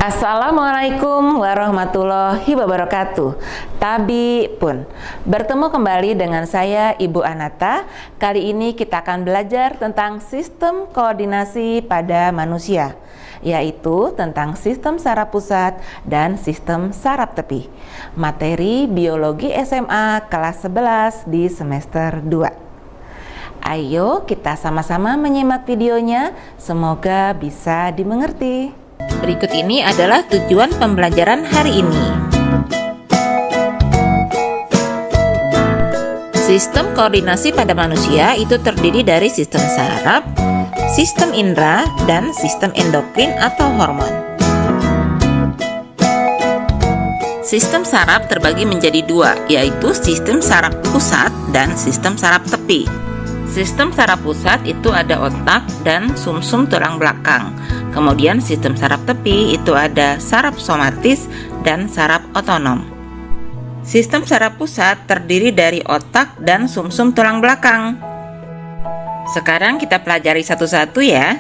Assalamualaikum warahmatullahi wabarakatuh. Tabi pun bertemu kembali dengan saya Ibu Anata. Kali ini kita akan belajar tentang sistem koordinasi pada manusia, yaitu tentang sistem saraf pusat dan sistem saraf tepi. Materi biologi SMA kelas 11 di semester 2. Ayo kita sama-sama menyimak videonya, semoga bisa dimengerti. Berikut ini adalah tujuan pembelajaran hari ini. Sistem koordinasi pada manusia itu terdiri dari sistem saraf, sistem indera, dan sistem endokrin atau hormon. Sistem saraf terbagi menjadi dua, yaitu sistem saraf pusat dan sistem saraf tepi. Sistem saraf pusat itu ada otak dan sumsum tulang belakang. Kemudian sistem saraf tepi itu ada saraf somatis dan saraf otonom. Sistem saraf pusat terdiri dari otak dan sumsum tulang belakang. Sekarang kita pelajari satu-satu ya.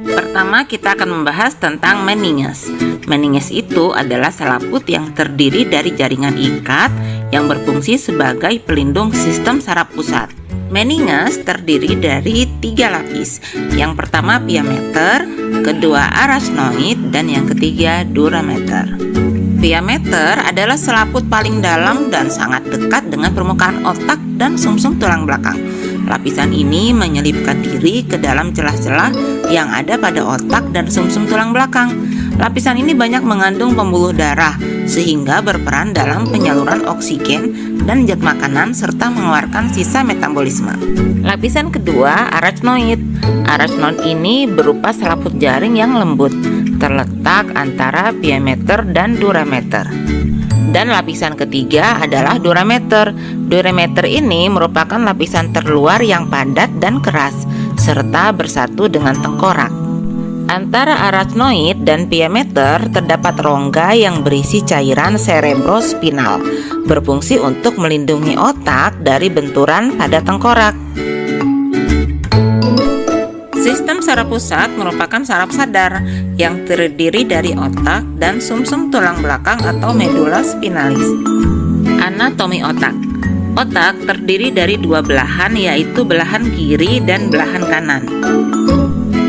Pertama kita akan membahas tentang meninges. Meninges itu adalah selaput yang terdiri dari jaringan ikat yang berfungsi sebagai pelindung sistem saraf pusat. Meninges terdiri dari 3 lapis. Yang pertama pia meter, kedua arachnoid, dan yang ketiga dura meter. Pia meter adalah selaput paling dalam dan sangat dekat dengan permukaan otak dan sumsum tulang belakang. Lapisan ini menyelipkan diri ke dalam celah-celah yang ada pada otak dan sumsum tulang belakang. Lapisan ini banyak mengandung pembuluh darah sehingga berperan dalam penyaluran oksigen dan zat makanan serta mengeluarkan sisa metabolisme. Lapisan kedua arachnoid. Arachnoid ini berupa selaput jaring yang lembut, terletak antara pia meter dan dura meter. Dan lapisan ketiga adalah dura meter. Dura meter ini merupakan lapisan terluar yang padat dan keras serta bersatu dengan tengkorak. Antara arachnoid dan pia meter terdapat rongga yang berisi cairan cerebrospinal, berfungsi untuk melindungi otak dari benturan pada tengkorak. Sistem saraf pusat merupakan saraf sadar yang terdiri dari otak dan sumsum tulang belakang atau medula spinalis. Anatomi otak. Otak terdiri dari dua belahan, yaitu belahan kiri dan belahan kanan.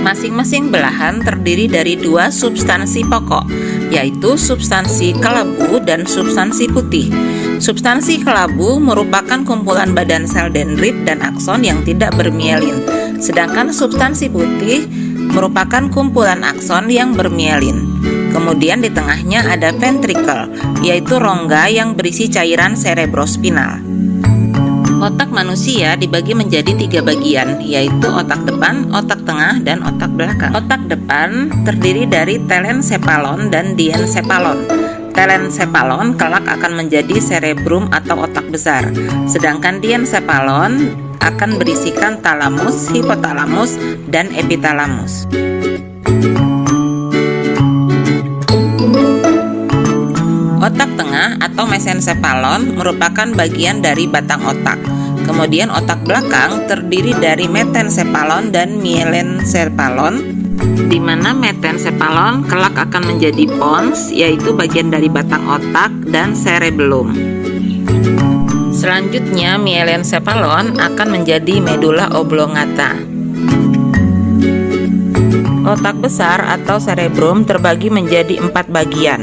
Masing-masing belahan terdiri dari dua substansi pokok, yaitu substansi kelabu dan substansi putih. Substansi kelabu merupakan kumpulan badan sel dendrit dan akson yang tidak bermielin, sedangkan substansi putih merupakan kumpulan akson yang bermielin. Kemudian di tengahnya ada ventricle, yaitu rongga yang berisi cairan cerebrospinal. Otak manusia dibagi menjadi 3 bagian, yaitu otak depan, otak tengah, dan otak belakang. Otak depan terdiri dari telencephalon dan diencephalon. Telencephalon kelak akan menjadi cerebrum atau otak besar, sedangkan diencephalon akan berisikan talamus, hipotalamus, dan epitalamus. Otak tengah atau mesencephalon merupakan bagian dari batang otak. Kemudian otak belakang terdiri dari metencephalon dan mielencephalon, di mana metencephalon kelak akan menjadi pons, yaitu bagian dari batang otak dan cerebellum. Selanjutnya mielencephalon akan menjadi medula oblongata. Otak besar atau cerebrum terbagi menjadi 4 bagian.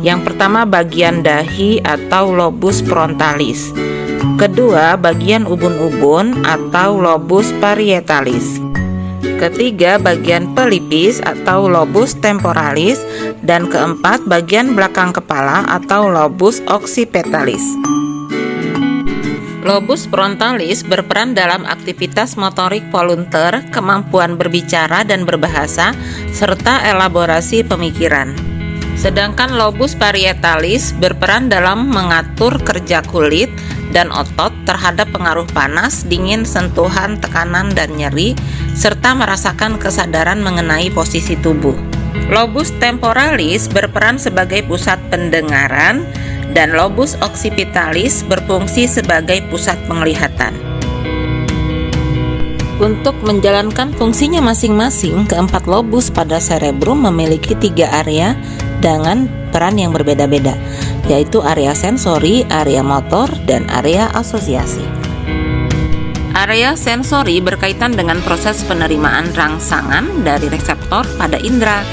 Yang pertama bagian dahi atau lobus frontalis. Kedua bagian ubun-ubun atau lobus parietalis. Ketiga bagian pelipis atau lobus temporalis. Dan keempat bagian belakang kepala atau lobus occipitalis. Lobus frontalis berperan dalam aktivitas motorik volunter, kemampuan berbicara dan berbahasa, serta elaborasi pemikiran. Sedangkan lobus parietalis berperan dalam mengatur kerja kulit dan otot terhadap pengaruh panas, dingin, sentuhan, tekanan, dan nyeri, serta merasakan kesadaran mengenai posisi tubuh. Lobus temporalis berperan sebagai pusat pendengaran dan lobus occipitalis berfungsi sebagai pusat penglihatan. Untuk menjalankan fungsinya masing-masing, keempat lobus pada cerebrum memiliki 3 area dengan peran yang berbeda-beda, yaitu area sensori, area motor, dan area asosiasi. Area sensori berkaitan dengan proses penerimaan rangsangan dari reseptor pada indera,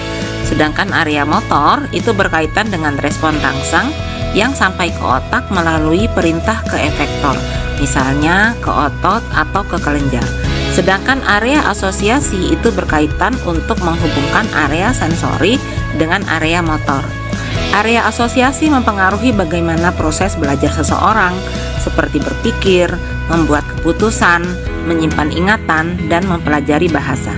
sedangkan area motor itu berkaitan dengan respon rangsang yang sampai ke otak melalui perintah ke efektor, misalnya ke otot atau ke kelenjar. Sedangkan area asosiasi itu berkaitan untuk menghubungkan area sensori dengan area motor. Area asosiasi mempengaruhi bagaimana proses belajar seseorang, seperti berpikir, membuat keputusan, menyimpan ingatan, dan mempelajari bahasa.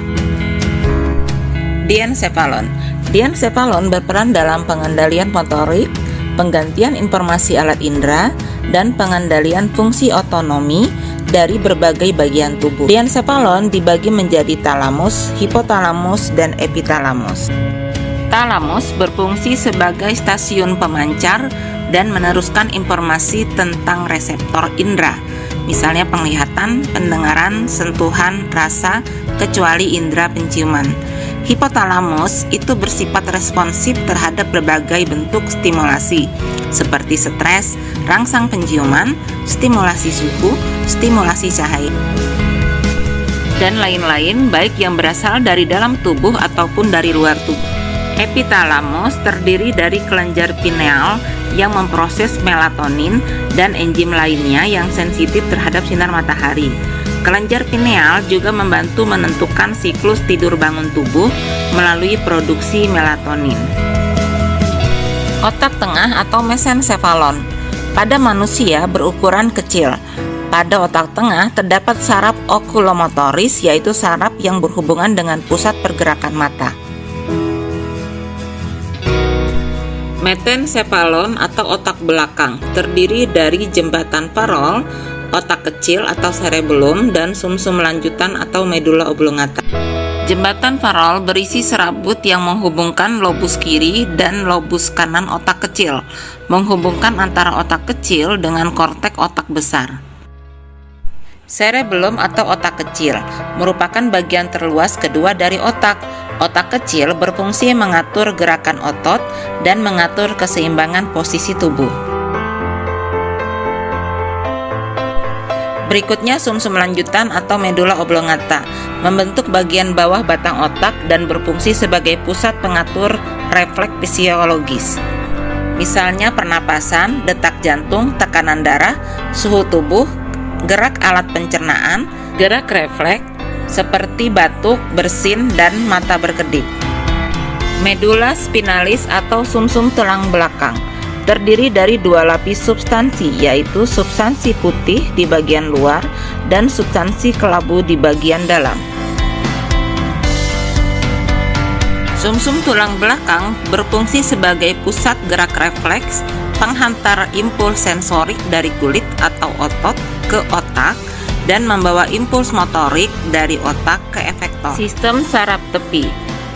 Diencephalon. Diencephalon berperan dalam pengendalian motorik, penggantian informasi alat indera, dan pengendalian fungsi otonomi dari berbagai bagian tubuh. Diencephalon dibagi menjadi talamus, hipotalamus, dan epitalamus. Talamus berfungsi sebagai stasiun pemancar dan meneruskan informasi tentang reseptor indera, misalnya penglihatan, pendengaran, sentuhan, rasa, kecuali indera penciuman. Hipotalamus itu bersifat responsif terhadap berbagai bentuk stimulasi, seperti stres, rangsang penciuman, stimulasi suhu, stimulasi cahaya, dan lain-lain, baik yang berasal dari dalam tubuh ataupun dari luar tubuh. Epitalamus terdiri dari kelenjar pineal yang memproses melatonin dan enzim lainnya yang sensitif terhadap sinar matahari. Kelenjar pineal juga membantu menentukan siklus tidur bangun tubuh melalui produksi melatonin. Otak tengah atau mesencephalon pada manusia berukuran kecil. Pada otak tengah terdapat saraf okulomotoris, yaitu saraf yang berhubungan dengan pusat pergerakan mata. Metencephalon atau otak belakang terdiri dari jembatan parol, otak kecil atau cerebellum, dan sumsum lanjutan atau medula oblongata. Jembatan parol berisi serabut yang menghubungkan lobus kiri dan lobus kanan otak kecil, menghubungkan antara otak kecil dengan korteks otak besar. Cerebellum atau otak kecil merupakan bagian terluas kedua dari otak. Otak kecil berfungsi mengatur gerakan otot dan mengatur keseimbangan posisi tubuh. Berikutnya sumsum lanjutan atau medula oblongata membentuk bagian bawah batang otak dan berfungsi sebagai pusat pengatur refleks fisiologis. Misalnya pernapasan, detak jantung, tekanan darah, suhu tubuh, gerak alat pencernaan, gerak refleks seperti batuk, bersin, dan mata berkedip. Medula spinalis atau sumsum tulang belakang terdiri dari 2 lapis substansi, yaitu substansi putih di bagian luar dan substansi kelabu di bagian dalam. Sumsum tulang belakang berfungsi sebagai pusat gerak refleks, penghantar impuls sensorik dari kulit atau otot ke otak, dan membawa impuls motorik dari otak ke efektor. Sistem saraf tepi.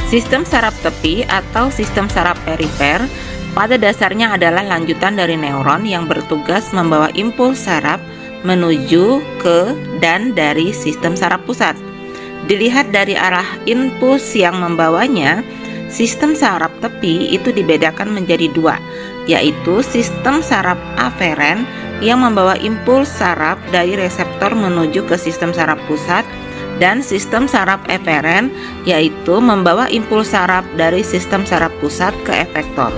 Sistem saraf tepi atau sistem saraf perifer pada dasarnya adalah lanjutan dari neuron yang bertugas membawa impuls saraf menuju ke dan dari sistem saraf pusat. Dilihat dari arah impuls yang membawanya, sistem saraf tepi itu dibedakan menjadi 2, yaitu sistem saraf aferen yang membawa impuls saraf dari reseptor menuju ke sistem saraf pusat, dan sistem saraf eferen yaitu membawa impuls saraf dari sistem saraf pusat ke efektor.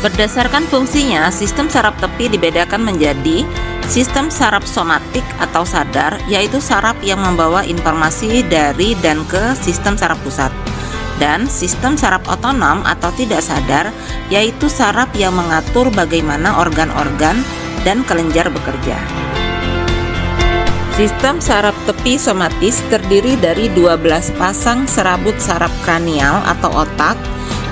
Berdasarkan fungsinya, sistem saraf tepi dibedakan menjadi sistem saraf somatik atau sadar, yaitu saraf yang membawa informasi dari dan ke sistem saraf pusat, dan sistem saraf otonom atau tidak sadar, yaitu saraf yang mengatur bagaimana organ-organ dan kelenjar bekerja. Sistem saraf tepi somatis terdiri dari 12 pasang serabut saraf kranial atau otak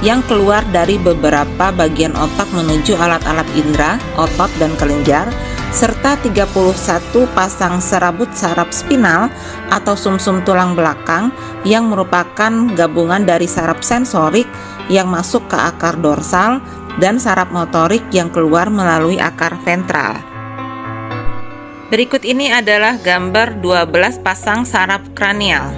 yang keluar dari beberapa bagian otak menuju alat-alat indera, otot, dan kelenjar, serta 31 pasang serabut saraf spinal atau sumsum tulang belakang yang merupakan gabungan dari saraf sensorik yang masuk ke akar dorsal dan saraf motorik yang keluar melalui akar ventral. Berikut ini adalah gambar 12 pasang saraf kranial.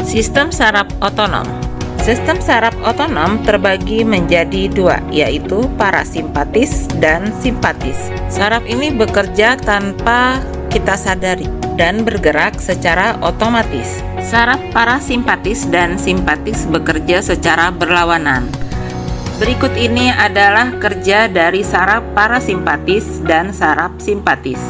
Sistem saraf otonom. Sistem saraf otonom terbagi menjadi dua, yaitu parasimpatis dan simpatis. Saraf ini bekerja tanpa kita sadari dan bergerak secara otomatis. Saraf parasimpatis dan simpatis bekerja secara berlawanan. Berikut ini adalah kerja dari saraf parasimpatis dan saraf simpatis.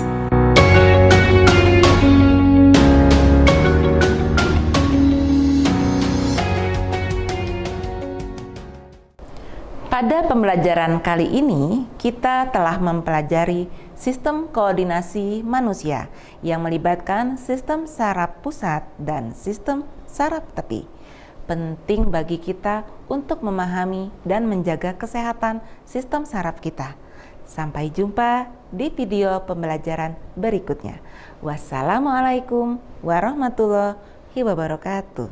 Pada pembelajaran kali ini, kita telah mempelajari sistem koordinasi manusia yang melibatkan sistem saraf pusat dan sistem saraf tepi. Penting bagi kita untuk memahami dan menjaga kesehatan sistem saraf kita. Sampai jumpa di video pembelajaran berikutnya. Wassalamualaikum warahmatullahi wabarakatuh.